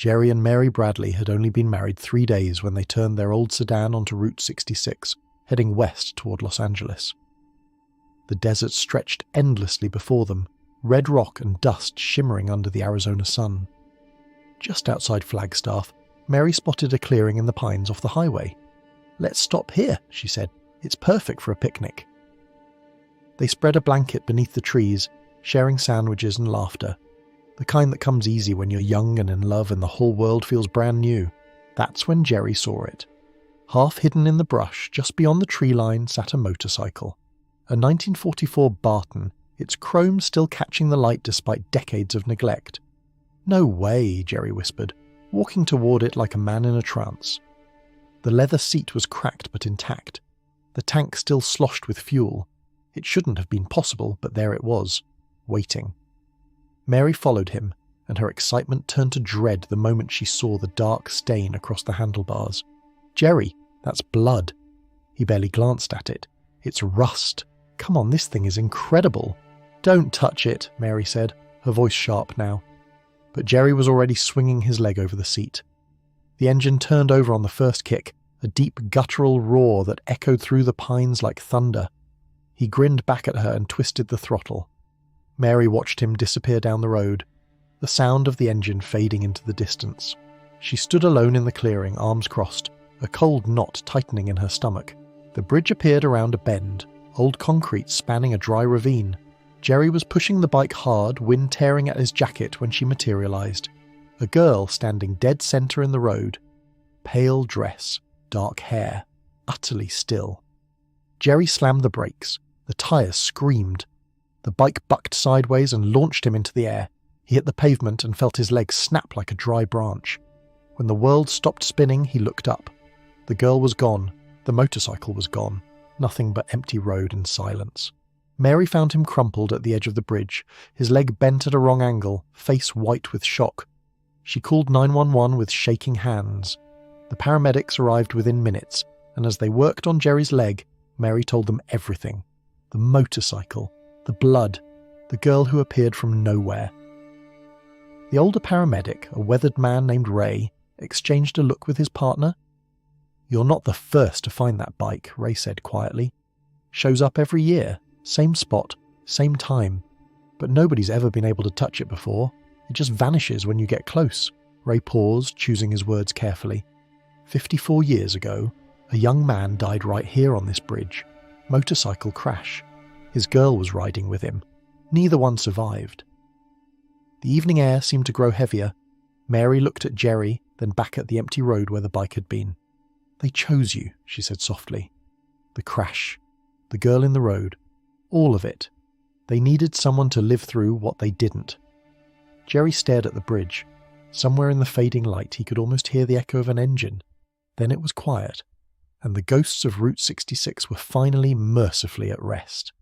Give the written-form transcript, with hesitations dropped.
Jerry and Mary Bradley had only been married 3 days when they turned their old sedan onto Route 66, heading west toward Los Angeles. The desert stretched endlessly before them, red rock and dust shimmering under the Arizona sun. Just outside Flagstaff, Mary spotted a clearing in the pines off the highway. "Let's stop here," she said. "It's perfect for a picnic." They spread a blanket beneath the trees, sharing sandwiches and laughter. The kind that comes easy when you're young and in love and the whole world feels brand new. That's when Jerry saw it. Half hidden in the brush, just beyond the tree line, sat a motorcycle. A 1944 Barton, its chrome still catching the light despite decades of neglect. "No way," Jerry whispered, walking toward it like a man in a trance. The leather seat was cracked but intact. The tank still sloshed with fuel. It shouldn't have been possible, but there it was, waiting. Mary followed him, and her excitement turned to dread the moment she saw the dark stain across the handlebars. "Jerry, that's blood." He barely glanced at it. "It's rust. Come on, this thing is incredible." "Don't touch it," Mary said, her voice sharp now. But Jerry was already swinging his leg over the seat. The engine turned over on the first kick, a deep guttural roar that echoed through the pines like thunder. He grinned back at her and twisted the throttle. Mary watched him disappear down the road, the sound of the engine fading into the distance. She stood alone in the clearing, arms crossed, a cold knot tightening in her stomach. The bridge appeared around a bend, old concrete spanning a dry ravine. Jerry was pushing the bike hard, wind tearing at his jacket when she materialized. A girl standing dead center in the road. Pale dress, dark hair, utterly still. Jerry slammed the brakes. The tires screamed. The bike bucked sideways and launched him into the air. He hit the pavement and felt his legs snap like a dry branch. When the world stopped spinning, he looked up. The girl was gone. The motorcycle was gone. Nothing but empty road and silence. Mary found him crumpled at the edge of the bridge, his leg bent at a wrong angle, face white with shock. She called 911 with shaking hands. The paramedics arrived within minutes, and as they worked on Jerry's leg, Mary told them everything. The motorcycle, the blood, the girl who appeared from nowhere. The older paramedic, a weathered man named Ray, exchanged a look with his partner. "You're not the first to find that bike," Ray said quietly. "Shows up every year, same spot, same time. But nobody's ever been able to touch it before. It just vanishes when you get close." Ray paused, choosing his words carefully. 54 years ago, a young man died right here on this bridge. Motorcycle crash. His girl was riding with him. Neither one survived. The evening air seemed to grow heavier. Mary looked at Jerry, then back at the empty road where the bike had been. "They chose you," she said softly. "The crash. The girl in the road. All of it. They needed someone to live through what they didn't." Jerry stared at the bridge. Somewhere in the fading light he could almost hear the echo of an engine. Then it was quiet, and the ghosts of Route 66 were finally mercifully at rest.